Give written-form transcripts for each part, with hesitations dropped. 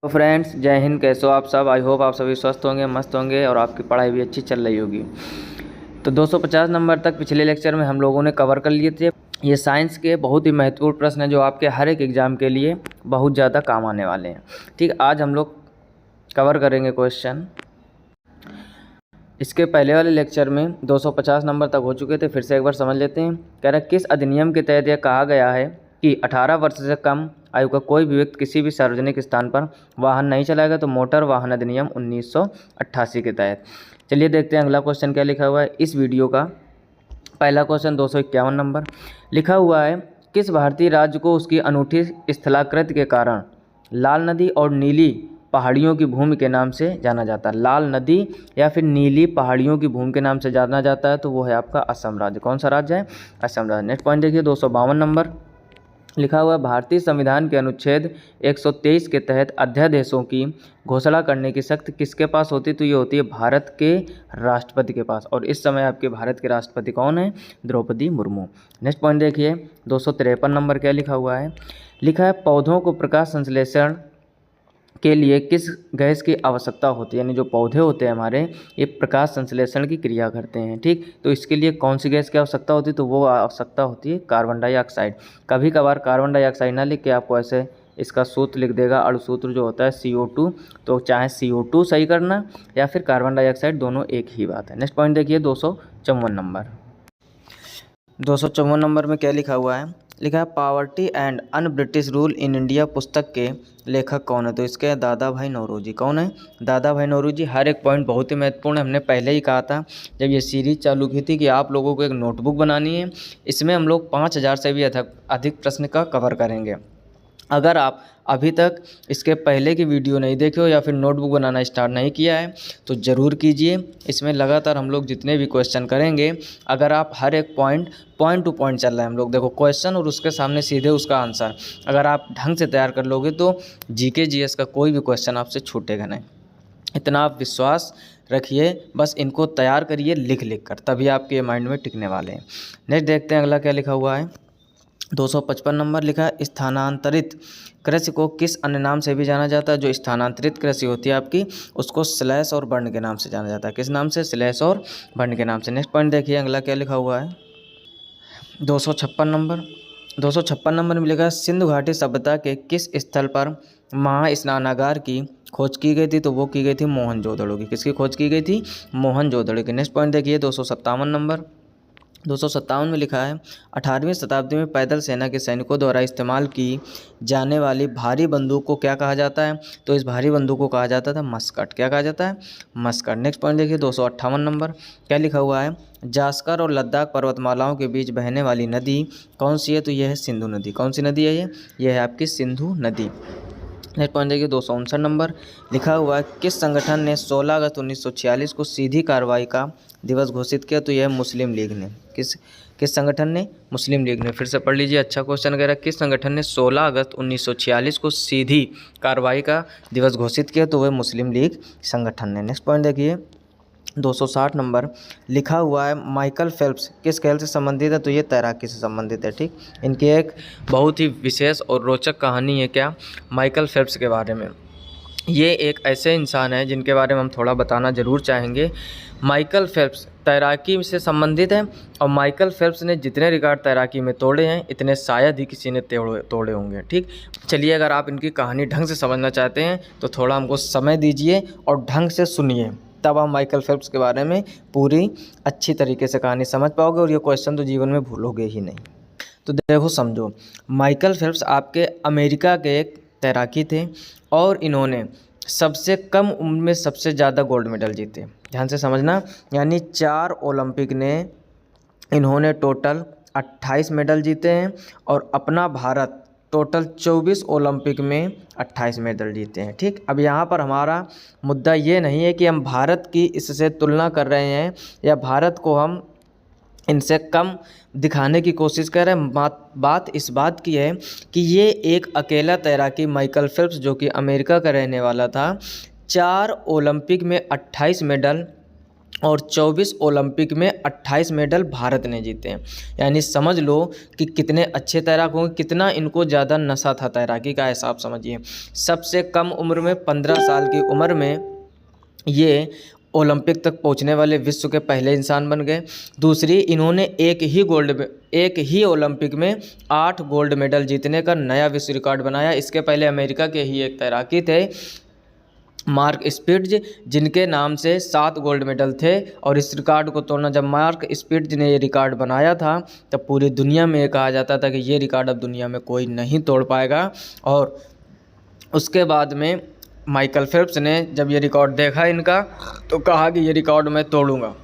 तो फ्रेंड्स, जय हिंद। कैसे हो आप सब? आई होप आप सभी स्वस्थ होंगे, मस्त होंगे और आपकी पढ़ाई भी अच्छी चल रही होगी। तो 250 नंबर तक पिछले लेक्चर में हम लोगों ने कवर कर लिए थे। ये साइंस के बहुत ही महत्वपूर्ण प्रश्न हैं जो आपके हर एक एग्ज़ाम के लिए बहुत ज़्यादा काम आने वाले हैं। ठीक, आज हम लोग कवर करेंगे क्वेश्चन। इसके पहले वाले लेक्चर में 250 नंबर तक हो चुके थे, फिर से एक बार समझ लेते हैं। कह रहा है किस अधिनियम के तहत यह कहा गया है कि 18 वर्ष से कम आयु का कोई भी व्यक्ति किसी भी सार्वजनिक स्थान पर वाहन नहीं चलाएगा। तो मोटर वाहन अधिनियम 1988 के तहत। चलिए देखते हैं अगला क्वेश्चन क्या लिखा हुआ है इस वीडियो का। पहला क्वेश्चन 251 नंबर लिखा हुआ है, किस भारतीय राज्य को उसकी अनूठी स्थलाकृति के कारण लाल नदी और नीली पहाड़ियों की भूमि के नाम से जाना जाता है? लाल नदी या फिर नीली पहाड़ियों की भूमि के नाम से जाना जाता है, तो वो है आपका असम राज्य। कौन सा राज्य है? असम राज्य। नेक्स्ट पॉइंट देखिए 252 नंबर लिखा हुआ है, भारतीय संविधान के अनुच्छेद 123 के तहत अध्यादेशों की घोषणा करने की शक्ति किसके पास होती है? तो ये होती है भारत के राष्ट्रपति के पास। और इस समय आपके भारत के राष्ट्रपति कौन है? द्रौपदी मुर्मू। नेक्स्ट पॉइंट देखिए 253 नंबर क्या लिखा हुआ है? लिखा है पौधों को प्रकाश संश्लेषण के लिए किस गैस की आवश्यकता होती है? यानी जो पौधे होते हैं हमारे, ये प्रकाश संश्लेषण की क्रिया करते हैं। ठीक, तो इसके लिए कौन सी गैस की आवश्यकता होती है? तो वो आवश्यकता होती है कार्बन डाइऑक्साइड। कभी कभार कार्बन डाइऑक्साइड ना लिख के आपको ऐसे इसका सूत्र लिख देगा, अणुसूत्र जो होता है CO2। तो चाहे CO2 सही करना या फिर कार्बन डाइऑक्साइड, दोनों एक ही बात है। नेक्स्ट पॉइंट देखिए 254 नंबर। 254 नंबर में क्या लिखा हुआ है? लिखा है poverty and un British rule in India पुस्तक के लेखक कौन है? तो इसके दादा भाई नौरोजी। कौन है? दादा भाई नौरोजी। हर एक पॉइंट बहुत ही महत्वपूर्ण है। हमने पहले ही कहा था जब ये सीरीज चालू की थी कि आप लोगों को एक नोटबुक बनानी है। इसमें हम लोग 5000 से भी अधिक प्रश्न का कवर करेंगे। अगर आप अभी तक इसके पहले की वीडियो नहीं देखे हो या फिर नोटबुक बनाना स्टार्ट नहीं किया है तो ज़रूर कीजिए। इसमें लगातार हम लोग जितने भी क्वेश्चन करेंगे, अगर आप हर एक पॉइंट टू पॉइंट चल रहा है हम लोग, देखो क्वेश्चन और उसके सामने सीधे उसका आंसर, अगर आप ढंग से तैयार कर लोगे तो GK GS का कोई भी क्वेश्चन आपसे छूटेगा नहीं। इतना आप विश्वास रखिए, बस इनको तैयार करिए लिख कर, तभी आपके माइंड में टिकने वाले हैं। नेक्स्ट देखते हैं अगला क्या लिखा हुआ है। 255 नंबर लिखा है स्थानांतरित कृषि को किस अन्य नाम से भी जाना जाता है? जो स्थानांतरित कृषि होती है आपकी, उसको स्लैश और बर्न के नाम से जाना जाता है। किस नाम से? स्लैश और बर्न के नाम से। नेक्स्ट पॉइंट देखिए अगला क्या लिखा हुआ है 256 नंबर। 256 नंबर में लिखा है सिंधु घाटी सभ्यता के किस स्थल पर महास्नानागार की खोज की गई थी? तो वो की गई थी मोहनजोदड़ो की। किसकी खोज की गई थी? मोहनजोदड़ो की। नेक्स्ट पॉइंट देखिए 257 नंबर। 257 में लिखा है 18वीं शताब्दी में पैदल सेना के सैनिकों द्वारा इस्तेमाल की जाने वाली भारी बंदूक को क्या कहा जाता है? तो इस भारी बंदूक को कहा जाता था मस्कट। क्या कहा जाता है? मस्कट। नेक्स्ट पॉइंट देखिए 258 नंबर क्या लिखा हुआ है? जास्कर और लद्दाख पर्वतमालाओं के बीच बहने वाली नदी कौन सी है? तो यह है सिंधु नदी। कौन सी नदी है ये? यह है आपकी सिंधु नदी। नेक्स्ट पॉइंट देखिए 259 नंबर लिखा हुआ है किस संगठन ने 16 अगस्त 1946 को सीधी कार्रवाई का दिवस घोषित किया? तो यह मुस्लिम लीग ने। किस संगठन ने? मुस्लिम लीग ने। फिर से पढ़ लीजिए, अच्छा क्वेश्चन कह रहा है किस संगठन ने 16 अगस्त 1946 को सीधी कार्रवाई का दिवस घोषित किया? तो वह मुस्लिम लीग संगठन ने। नेक्स्ट पॉइंट देखिए 260 नंबर लिखा हुआ है माइकल फेल्प्स किस खेल से संबंधित है? तो ये तैराकी से संबंधित है। ठीक, इनकी एक बहुत ही विशेष और रोचक कहानी है क्या माइकल फेल्प्स के बारे में। ये एक ऐसे इंसान है जिनके बारे में हम थोड़ा बताना ज़रूर चाहेंगे। माइकल फेल्प्स तैराकी से संबंधित है और माइकल फेल्प्स ने जितने रिकॉर्ड तैराकी में तोड़े हैं इतने शायद ही किसी ने तोड़े होंगे। ठीक, चलिए अगर आप इनकी कहानी ढंग से समझना चाहते हैं तो थोड़ा हमको समय दीजिए और ढंग से सुनिए, तब आप माइकल फेल्प्स के बारे में पूरी अच्छी तरीके से कहानी समझ पाओगे और ये क्वेश्चन तो जीवन में भूलोगे ही नहीं। तो देखो समझो, माइकल फेल्प्स आपके अमेरिका के एक तैराकी थे और इन्होंने सबसे कम उम्र में सबसे ज़्यादा गोल्ड मेडल जीते। ध्यान से समझना, यानी 4 ओलंपिक ने इन्होंने टोटल 28 मेडल जीते हैं और अपना भारत टोटल 24 ओलंपिक में 28 मेडल जीते हैं। ठीक, अब यहाँ पर हमारा मुद्दा ये नहीं है कि हम भारत की इससे तुलना कर रहे हैं या भारत को हम इनसे कम दिखाने की कोशिश कर रहे हैं। बात इस बात की है कि ये एक अकेला तैराकी माइकल फेल्प्स जो कि अमेरिका का रहने वाला था, 4 ओलंपिक में 28 मेडल और 24 ओलंपिक में 28 मेडल भारत ने जीते हैं। यानी समझ लो कि कितने अच्छे तैराक होंगे, कितना इनको ज़्यादा नशा था तैराकी का, ऐसा आप समझिए। सबसे कम उम्र में 15 साल की उम्र में ये ओलंपिक तक पहुंचने वाले विश्व के पहले इंसान बन गए। दूसरी, इन्होंने एक ही ओलंपिक में 8 गोल्ड मेडल जीतने का नया विश्व रिकॉर्ड बनाया। इसके पहले अमेरिका के ही एक तैराकी थे मार्क स्पिट्ज, जिनके नाम से 7 गोल्ड मेडल थे। और इस रिकॉर्ड को तोड़ना, जब मार्क स्पिट्ज ने ये रिकॉर्ड बनाया था तब पूरी दुनिया में ये कहा जाता था कि ये रिकॉर्ड अब दुनिया में कोई नहीं तोड़ पाएगा। और उसके बाद में माइकल फेल्प्स ने जब ये रिकॉर्ड देखा इनका तो कहा कि ये रिकॉर्ड मैं तोड़ूंगा।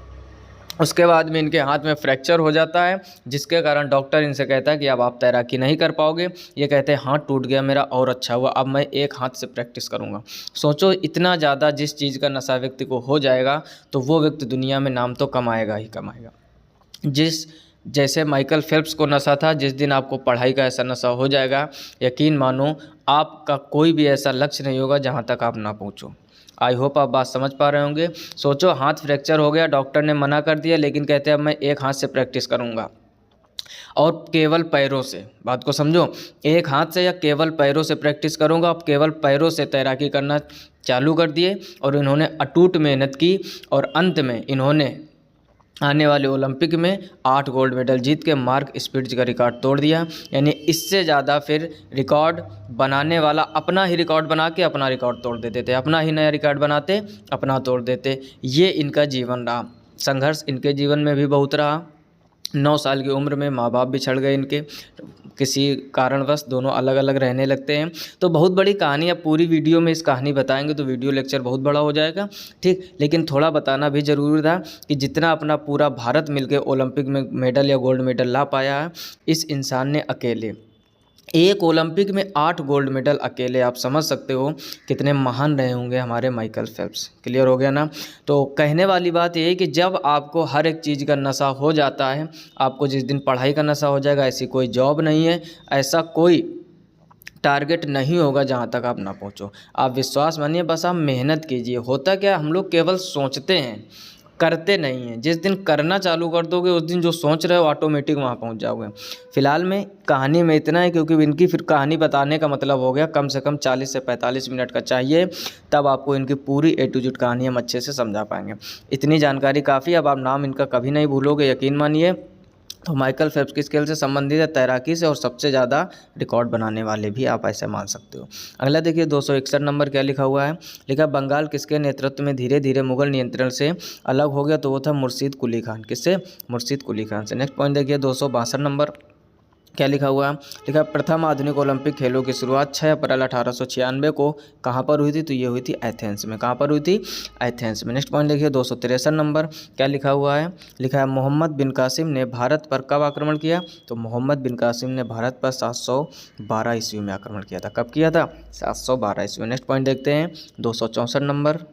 उसके बाद में इनके हाथ में फ्रैक्चर हो जाता है, जिसके कारण डॉक्टर इनसे कहता है कि अब आप तैराकी नहीं कर पाओगे। ये कहते हैं हाथ टूट गया मेरा, और अच्छा हुआ, अब मैं एक हाथ से प्रैक्टिस करूँगा। सोचो, इतना ज़्यादा जिस चीज़ का नशा व्यक्ति को हो जाएगा तो वो व्यक्ति दुनिया में नाम तो कमाएगा ही कमाएगा। जैसे माइकल फेल्प्स को नशा था, जिस दिन आपको पढ़ाई का ऐसा नशा हो जाएगा, यकीन मानो आपका कोई भी ऐसा लक्ष्य नहीं होगा जहाँ तक आप ना पहुँचो। आई होप आप बात समझ पा रहे होंगे। सोचो, हाथ फ्रैक्चर हो गया, डॉक्टर ने मना कर दिया, लेकिन कहते हैं अब मैं एक हाथ से प्रैक्टिस करूँगा और केवल पैरों से। बात को समझो, एक हाथ से या केवल पैरों से प्रैक्टिस करूँगा। अब केवल पैरों से तैराकी करना चालू कर दिए और इन्होंने अटूट मेहनत की और अंत में इन्होंने आने वाले ओलंपिक में 8 गोल्ड मेडल जीत के मार्क स्पिट्ज का रिकॉर्ड तोड़ दिया। यानी इससे ज़्यादा फिर रिकॉर्ड बनाने वाला अपना ही रिकॉर्ड बना के अपना रिकॉर्ड तोड़ देते थे, अपना ही नया रिकॉर्ड बनाते, अपना तोड़ देते। ये इनका जीवन रहा। संघर्ष इनके जीवन में भी बहुत रहा। 9 साल की उम्र में माँ बाप भी छड़ गए इनके, किसी कारणवश दोनों अलग अलग रहने लगते हैं। तो बहुत बड़ी कहानी, अब पूरी वीडियो में इस कहानी बताएंगे तो वीडियो लेक्चर बहुत बड़ा हो जाएगा, ठीक। लेकिन थोड़ा बताना भी ज़रूरी था कि जितना अपना पूरा भारत मिलकर ओलंपिक में मेडल या गोल्ड मेडल ला पाया है, इस इंसान ने अकेले एक ओलंपिक में 8 गोल्ड मेडल अकेले, आप समझ सकते हो कितने महान रहे होंगे हमारे माइकल फेल्प्स। क्लियर हो गया ना। तो कहने वाली बात ये है कि जब आपको हर एक चीज़ का नशा हो जाता है, आपको जिस दिन पढ़ाई का नशा हो जाएगा, ऐसी कोई जॉब नहीं है, ऐसा कोई टारगेट नहीं होगा जहाँ तक आप ना पहुँचो। आप विश्वास मानिए, बस आप मेहनत कीजिए। होता क्या, हम लोग केवल सोचते हैं, करते नहीं हैं। जिस दिन करना चालू कर दोगे, उस दिन जो सोच रहे हो ऑटोमेटिक वहाँ पहुँच जाओगे। फिलहाल में कहानी में इतना है, क्योंकि इनकी फिर कहानी बताने का मतलब हो गया कम से कम 40 से 45 मिनट का चाहिए, तब आपको इनकी पूरी A to Z कहानी हम अच्छे से समझा पाएंगे। इतनी जानकारी काफ़ी। अब आप नाम इनका कभी नहीं भूलोगे, यकीन मानिए। तो माइकल फेल्प्स की स्केल से संबंधित है, तैराकी से, और सबसे ज़्यादा रिकॉर्ड बनाने वाले भी आप ऐसे मान सकते हो। अगला देखिए 261 नंबर क्या लिखा हुआ है। लिखा, बंगाल किसके नेतृत्व में धीरे धीरे मुगल नियंत्रण से अलग हो गया? तो वो था मुर्शीद कुली खान। किससे? मुर्शीद कुली खान से। नेक्स्ट पॉइंट देखिए 262 नंबर क्या लिखा हुआ है। लिखा, प्रथम आधुनिक ओलंपिक खेलों की शुरुआत 6 अप्रैल 1896 को कहाँ पर हुई थी? तो ये हुई थी एथेंस में। कहाँ पर हुई थी? एथेंस में। नेक्स्ट पॉइंट देखिए 263 नंबर क्या लिखा हुआ है। लिखा है, मोहम्मद बिन कासिम ने भारत पर कब आक्रमण किया? तो मोहम्मद बिन कासिम ने भारत पर 712 ईस्वी में आक्रमण किया था। कब किया था? 712 ईस्वी में। नेक्स्ट पॉइंट देखते हैं 264 नंबर।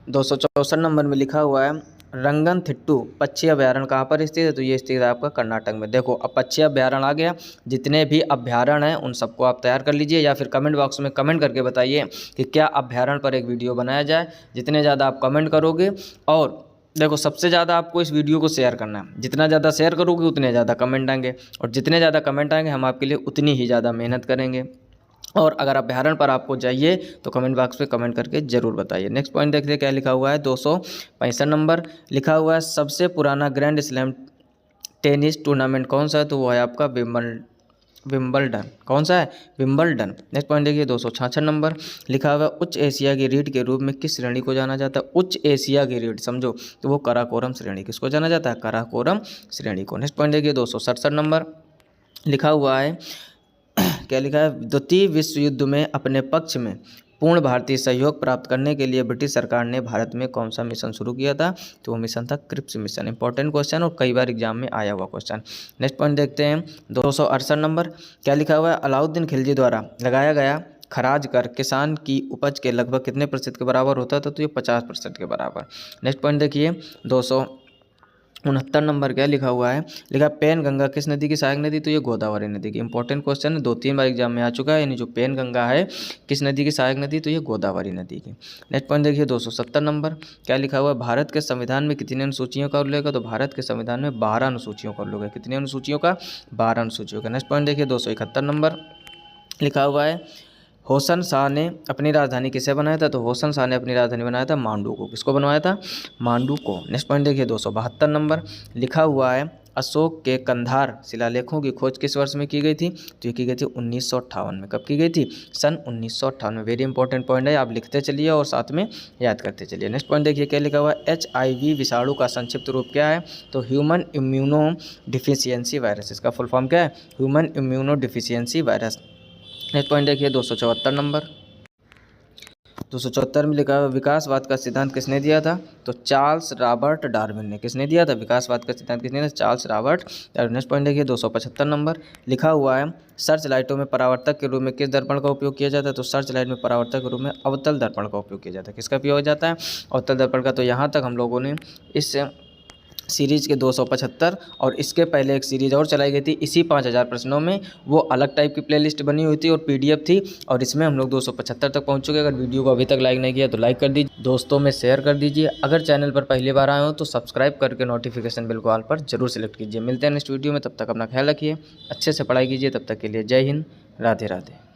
264 नंबर में लिखा हुआ है, रंगनथिट्टू पक्षी अभ्यारण्य कहाँ पर स्थित है? तो ये स्थित है आपका कर्नाटक में। देखो, अब पक्षी अभ्यारण्य आ गया। जितने भी अभ्यारण्य हैं उन सबको आप तैयार कर लीजिए, या फिर कमेंट बॉक्स में कमेंट करके बताइए कि क्या अभ्यारण्य पर एक वीडियो बनाया जाए। जितने ज़्यादा आप कमेंट करोगे, और देखो सबसे ज़्यादा आपको इस वीडियो को शेयर करना है। जितना ज़्यादा शेयर करोगे उतने ज़्यादा कमेंट आएंगे, और जितने ज़्यादा कमेंट आएंगे हम आपके लिए उतनी ही ज़्यादा मेहनत करेंगे। और अगर अभ्यारण्य पर आपको चाहिए तो कमेंट बॉक्स पे कमेंट करके ज़रूर बताइए। नेक्स्ट पॉइंट देखते हैं क्या लिखा हुआ है। 265 नंबर लिखा हुआ है, सबसे पुराना ग्रैंड स्लैम टेनिस टूर्नामेंट कौन सा है? तो वो है आपका विम्बलडन। कौन सा है? विम्बलडन। नेक्स्ट पॉइंट देखिए 266 नंबर लिखा हुआ है, उच्च एशिया की रीढ़ के रूप में किस श्रेणी को जाना जाता है? उच्च एशिया की रीढ़ समझो तो वो कराकोरम श्रेणी। किसको जाना जाता है? कराकोरम श्रेणी को। नेक्स्ट पॉइंट देखिए 267 नंबर लिखा हुआ है, क्या लिखा है, द्वितीय विश्व युद्ध में अपने पक्ष में पूर्ण भारतीय सहयोग प्राप्त करने के लिए ब्रिटिश सरकार ने भारत में कौन सा मिशन शुरू किया था? तो वो मिशन था क्रिप्स मिशन। इंपॉर्टेंट क्वेश्चन और कई बार एग्जाम में आया हुआ क्वेश्चन। नेक्स्ट पॉइंट देखते हैं 268 नंबर क्या लिखा हुआ है, अलाउद्दीन खिलजी द्वारा लगाया गया खराज कर किसान की उपज के लगभग कितने प्रतिशत के बराबर होता था? तो ये 50% के बराबर। नेक्स्ट पॉइंट देखिए 69 नंबर क्या लिखा हुआ है, लिखा पेन गंगा किस नदी की सहायक नदी, तो ये गोदावरी नदी की। इंपॉर्टेंट क्वेश्चन है, 2-3 बार एग्जाम में आ चुका है। यानी जो पेन गंगा है किस नदी की सहायक नदी, तो ये गोदावरी नदी की। नेक्स्ट पॉइंट देखिए 270 नंबर क्या लिखा हुआ है, भारत के संविधान में कितनी अनुसूचियों का उल्लेख है, तो भारत के संविधान में 12 अनुसूचियों का उल्लेख है। कितनी अनुसूचियों का, 12 अनुसूचियों का। नेक्स्ट पॉइंट देखिए 271 नंबर लिखा हुआ है, होसन शाह ने अपनी राजधानी किसे बनाया था, तो होसन शाह ने अपनी राजधानी बनाया था मांडू को। किसको बनवाया था, मांडू को। नेक्स्ट पॉइंट देखिए 272 नंबर लिखा हुआ है, अशोक के कंधार शिलालेखों की खोज किस वर्ष में की गई थी, तो ये की गई थी 1958 में। कब की गई थी, सन 1958 में। वेरी इंपॉर्टेंट पॉइंट है, आप लिखते चलिए और साथ में याद करते चलिए। नेक्स्ट पॉइंट देखिए क्या लिखा हुआ है, HIV विषाणु का संक्षिप्त रूप क्या है, तो ह्यूमन इम्यूनो डिफिशियंसी वायरस। इसका फुल फॉर्म क्या है, human immuno deficiency virus. Next point देखिए 274 नंबर, 274 में लिखा हुआ विकासवाद का सिद्धांत किसने दिया था, तो चार्ल्स रॉबर्ट डार्विन ने। किसने दिया था, विकासवाद का सिद्धांत किसने दिया, Charles Robert Darwin. Next point देखिए 275 नंबर लिखा हुआ है, सर्च लाइटों में परावर्तक के रूप में किस दर्पण का उपयोग किया जाता है, तो सर्च लाइट में परावर्तक के रूप में अवतल दर्पण का उपयोग किया जाता है। किसका उपयोग जाता है, अवतल दर्पण का। तो यहाँ तक हम लोगों ने इस सीरीज़ के 275 और इसके पहले एक सीरीज़ और चलाई गई थी इसी 5000 प्रश्नों में, वो अलग टाइप की प्लेलिस्ट बनी हुई थी और PDF थी, और इसमें हम लोग 275 तक पहुंच चुके। अगर वीडियो को अभी तक लाइक नहीं किया तो लाइक कर दीजिए, दोस्तों में शेयर कर दीजिए। अगर चैनल पर पहली बार आए हो तो सब्सक्राइब करके नोटिफिकेशन बिल को ऑल पर जरूर सेलेक्ट कीजिए। मिलते हैं नेक्स्ट वीडियो में, तब तक अपना ख्याल रखिए, अच्छे से पढ़ाई कीजिए। तब तक के लिए जय हिंद, राधे राधे।